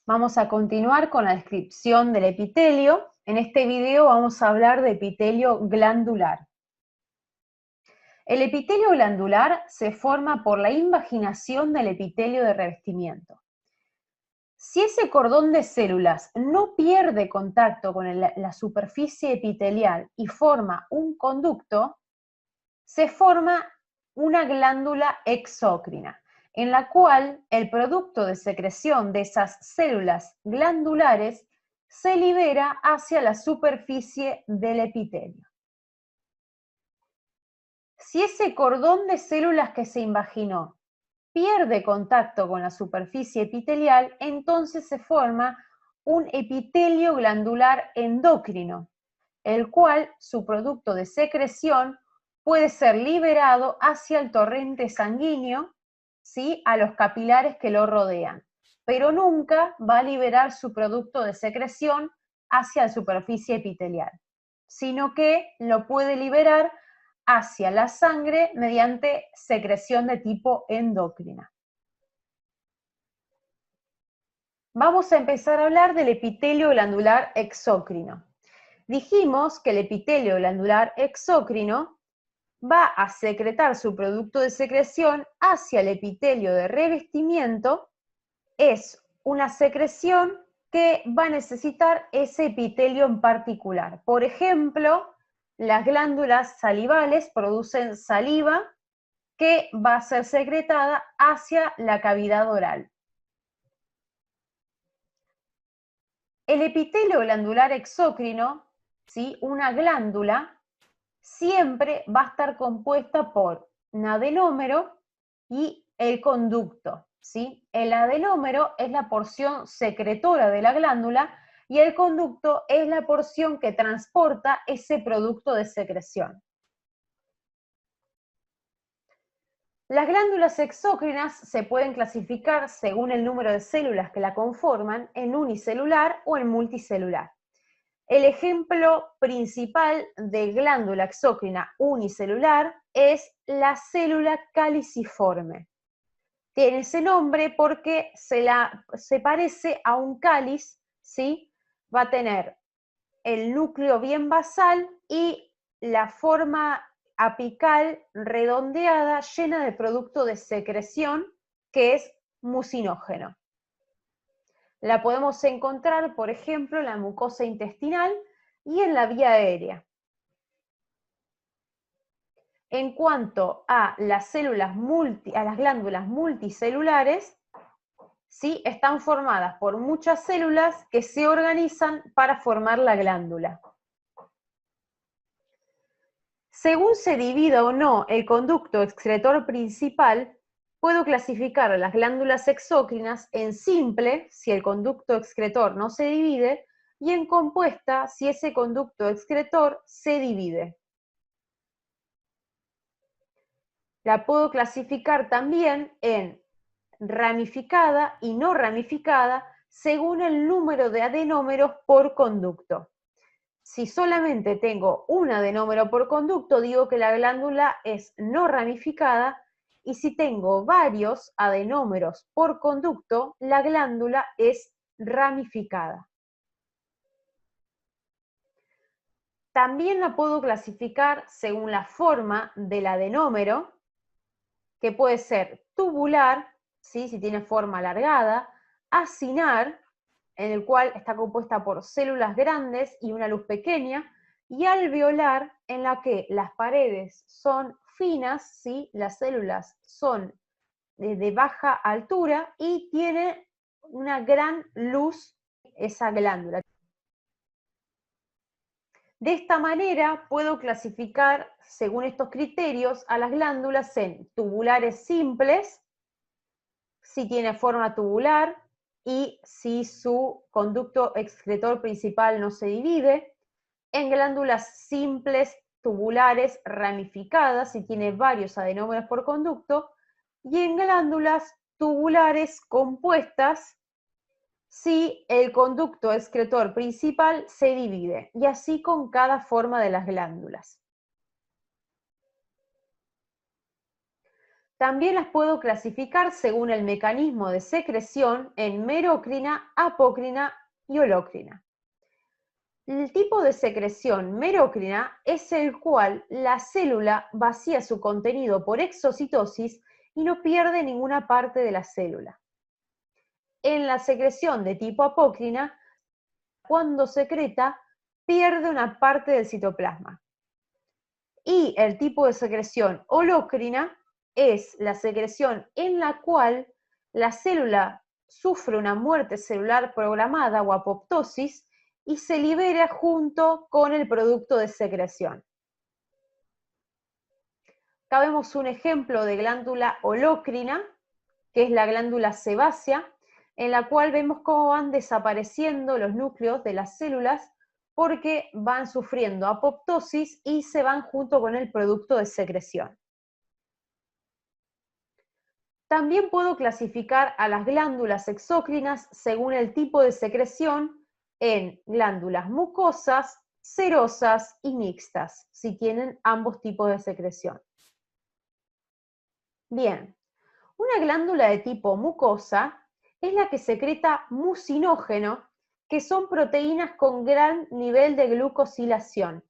Vamos a continuar con la descripción del epitelio. En este video vamos a hablar de epitelio glandular. El epitelio glandular se forma por la invaginación del epitelio de revestimiento. Si ese cordón de células no pierde contacto con la superficie epitelial y forma un conducto, se forma una glándula exócrina, en la cual el producto de secreción de esas células glandulares se libera hacia la superficie del epitelio. Si ese cordón de células que se invaginó pierde contacto con la superficie epitelial, entonces se forma un epitelio glandular endocrino, el cual su producto de secreción puede ser liberado hacia el torrente sanguíneo, ¿sí?, a los capilares que lo rodean, pero nunca va a liberar su producto de secreción hacia la superficie epitelial, sino que lo puede liberar hacia la sangre mediante secreción de tipo endocrina. Vamos a empezar a hablar del epitelio glandular exócrino. Dijimos que el epitelio glandular exócrino va a secretar su producto de secreción hacia el epitelio de revestimiento. Es una secreción que va a necesitar ese epitelio en particular. Por ejemplo, las glándulas salivales producen saliva que va a ser secretada hacia la cavidad oral. El epitelio glandular exócrino, ¿sí?, una glándula, siempre va a estar compuesta por un adenómero y el conducto, ¿sí? El adenómero es la porción secretora de la glándula y el conducto es la porción que transporta ese producto de secreción. Las glándulas exócrinas se pueden clasificar según el número de células que la conforman en unicelular o en multicelular. El ejemplo principal de glándula exócrina unicelular es la célula caliciforme. Tiene ese nombre porque se parece a un cáliz, ¿sí? Va a tener el núcleo bien basal y la forma apical redondeada, llena de producto de secreción que es mucinógeno. La podemos encontrar, por ejemplo, en la mucosa intestinal y en la vía aérea. En cuanto a las glándulas multicelulares, ¿sí?, están formadas por muchas células que se organizan para formar la glándula. Según se divida o no el conducto excretor principal, puedo clasificar a las glándulas exócrinas en simple, si el conducto excretor no se divide, y en compuesta, si ese conducto excretor se divide. La puedo clasificar también en ramificada y no ramificada según el número de adenómeros por conducto. Si solamente tengo un adenómero por conducto, digo que la glándula es no ramificada, y si tengo varios adenómeros por conducto, la glándula es ramificada. También la puedo clasificar según la forma del adenómero, que puede ser tubular, ¿sí?, si tiene forma alargada, acinar, en el cual está compuesta por células grandes y una luz pequeña, y alveolar, en la que las paredes son finas, ¿sí?, las células son de baja altura y tiene una gran luz esa glándula. De esta manera puedo clasificar, según estos criterios, a las glándulas en tubulares simples, si tiene forma tubular y si su conducto excretor principal no se divide, en glándulas simples tubulares ramificadas, si tiene varios adenómeros por conducto, y en glándulas tubulares compuestas, si el conducto excretor principal se divide, y así con cada forma de las glándulas. También las puedo clasificar según el mecanismo de secreción en merocrina, apócrina y holócrina. El tipo de secreción merocrina es el cual la célula vacía su contenido por exocitosis y no pierde ninguna parte de la célula. En la secreción de tipo apócrina, cuando secreta, pierde una parte del citoplasma. Y el tipo de secreción holócrina es la secreción en la cual la célula sufre una muerte celular programada o apoptosis y se libera junto con el producto de secreción. Acá vemos un ejemplo de glándula holócrina, que es la glándula sebácea, en la cual vemos cómo van desapareciendo los núcleos de las células porque van sufriendo apoptosis y se van junto con el producto de secreción. También puedo clasificar a las glándulas exócrinas según el tipo de secreción en glándulas mucosas, serosas y mixtas, si tienen ambos tipos de secreción. Bien, una glándula de tipo mucosa es la que secreta mucinógeno, que son proteínas con gran nivel de glucosilación.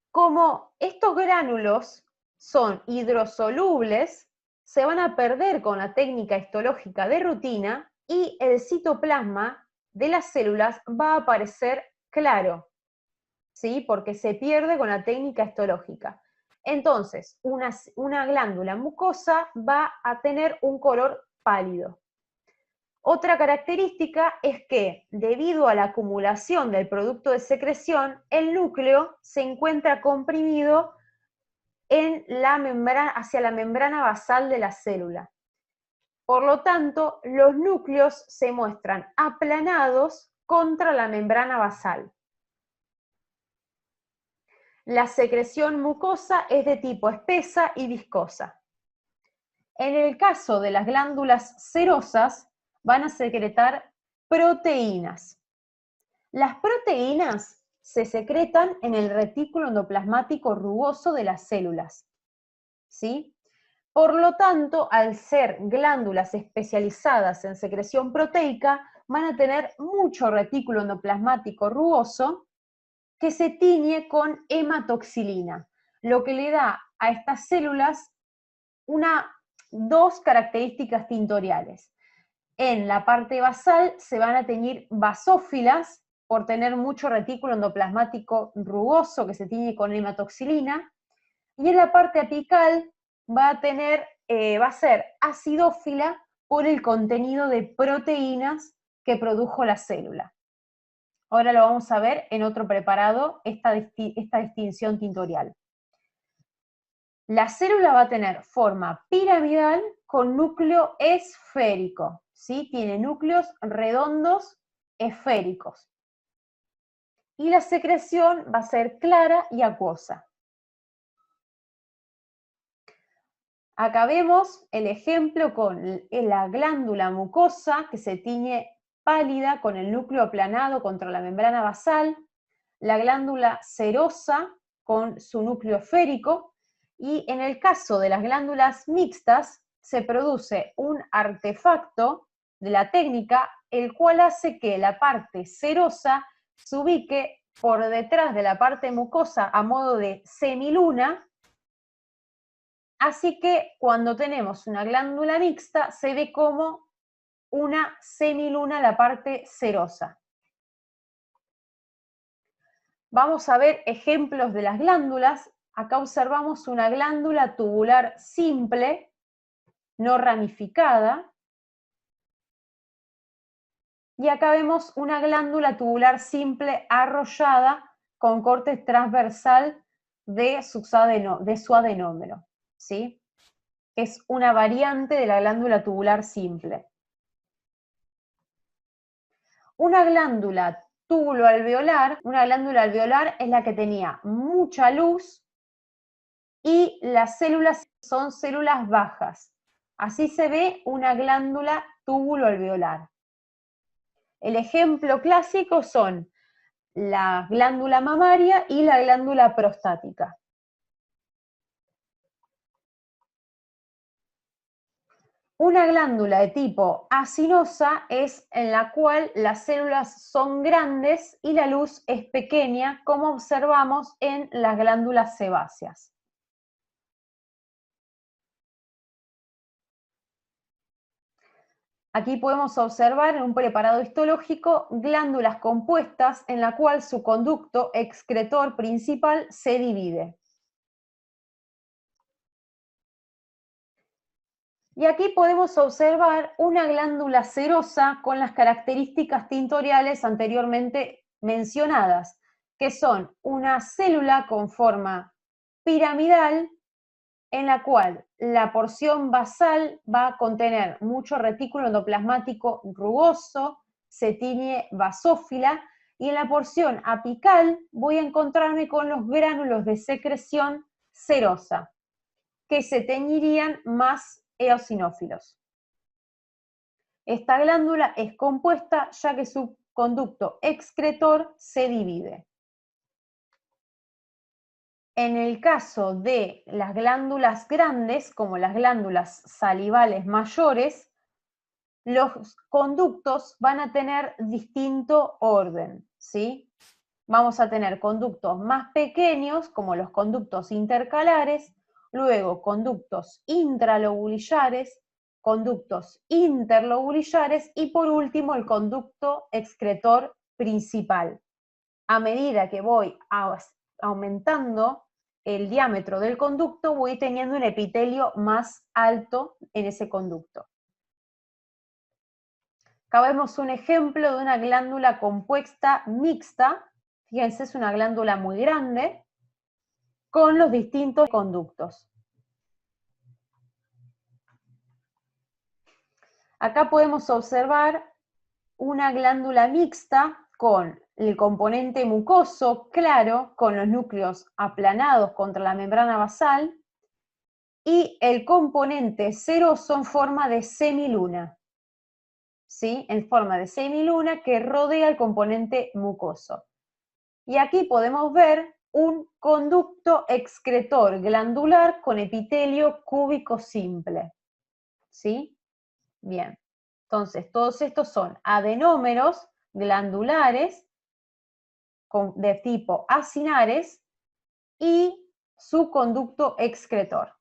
Como estos gránulos son hidrosolubles, se van a perder con la técnica histológica de rutina y el citoplasma de las células va a aparecer claro, ¿sí? Porque se pierde con la técnica histológica. Entonces, una glándula mucosa va a tener un color pálido. Otra característica es que, debido a la acumulación del producto de secreción, el núcleo se encuentra comprimido en la membrana, hacia la membrana basal de la célula. Por lo tanto, los núcleos se muestran aplanados contra la membrana basal. La secreción mucosa es de tipo espesa y viscosa. En el caso de las glándulas serosas, van a secretar proteínas. Las proteínas se secretan en el retículo endoplasmático rugoso de las células, ¿sí? Por lo tanto, al ser glándulas especializadas en secreción proteica, van a tener mucho retículo endoplasmático rugoso que se tiñe con hematoxilina, lo que le da a estas células dos características tintoriales. En la parte basal se van a teñir basófilas por tener mucho retículo endoplasmático rugoso que se tiñe con hematoxilina, y en la parte apical va a ser acidófila por el contenido de proteínas que produjo la célula. Ahora lo vamos a ver en otro preparado, esta distinción tintorial. La célula va a tener forma piramidal con núcleo esférico, ¿sí? Tiene núcleos redondos esféricos. Y la secreción va a ser clara y acuosa. Acá vemos el ejemplo con la glándula mucosa que se tiñe pálida con el núcleo aplanado contra la membrana basal, la glándula serosa con su núcleo esférico, y en el caso de las glándulas mixtas se produce un artefacto de la técnica, el cual hace que la parte serosa se ubique por detrás de la parte mucosa a modo de semiluna. Así que cuando tenemos una glándula mixta se ve como una semiluna la parte serosa. Vamos a ver ejemplos de las glándulas. Acá observamos una glándula tubular simple, no ramificada. Y acá vemos una glándula tubular simple arrollada con corte transversal de su adenómero, ¿sí? Es una variante de la glándula tubular simple. Una glándula túbulo-alveolar, una glándula alveolar es la que tenía mucha luz y las células son células bajas. Así se ve una glándula túbulo-alveolar. El ejemplo clásico son la glándula mamaria y la glándula prostática. Una glándula de tipo acinosa es en la cual las células son grandes y la luz es pequeña, como observamos en las glándulas sebáceas. Aquí podemos observar en un preparado histológico glándulas compuestas en la cual su conducto excretor principal se divide. Y aquí podemos observar una glándula serosa con las características tintoriales anteriormente mencionadas, que son una célula con forma piramidal en la cual la porción basal va a contener mucho retículo endoplasmático rugoso, se tiñe basófila, y en la porción apical voy a encontrarme con los gránulos de secreción serosa, que se teñirían más eosinófilos. Esta glándula es compuesta ya que su conducto excretor se divide. En el caso de las glándulas grandes, como las glándulas salivales mayores, los conductos van a tener distinto orden, ¿sí? Vamos a tener conductos más pequeños, como los conductos intercalares, luego conductos intralobulillares, conductos interlobulillares y por último el conducto excretor principal. A medida que voy aumentando el diámetro del conducto, voy teniendo un epitelio más alto en ese conducto. Acá vemos un ejemplo de una glándula compuesta mixta. Fíjense, es una glándula muy grande con los distintos conductos. Acá podemos observar una glándula mixta con el componente mucoso claro, con los núcleos aplanados contra la membrana basal, y el componente seroso en forma de semiluna, ¿sí? En forma de semiluna que rodea el componente mucoso. Y aquí podemos ver un conducto excretor glandular con epitelio cúbico simple, ¿sí? Bien, entonces todos estos son adenómeros glandulares de tipo acinares y su conducto excretor.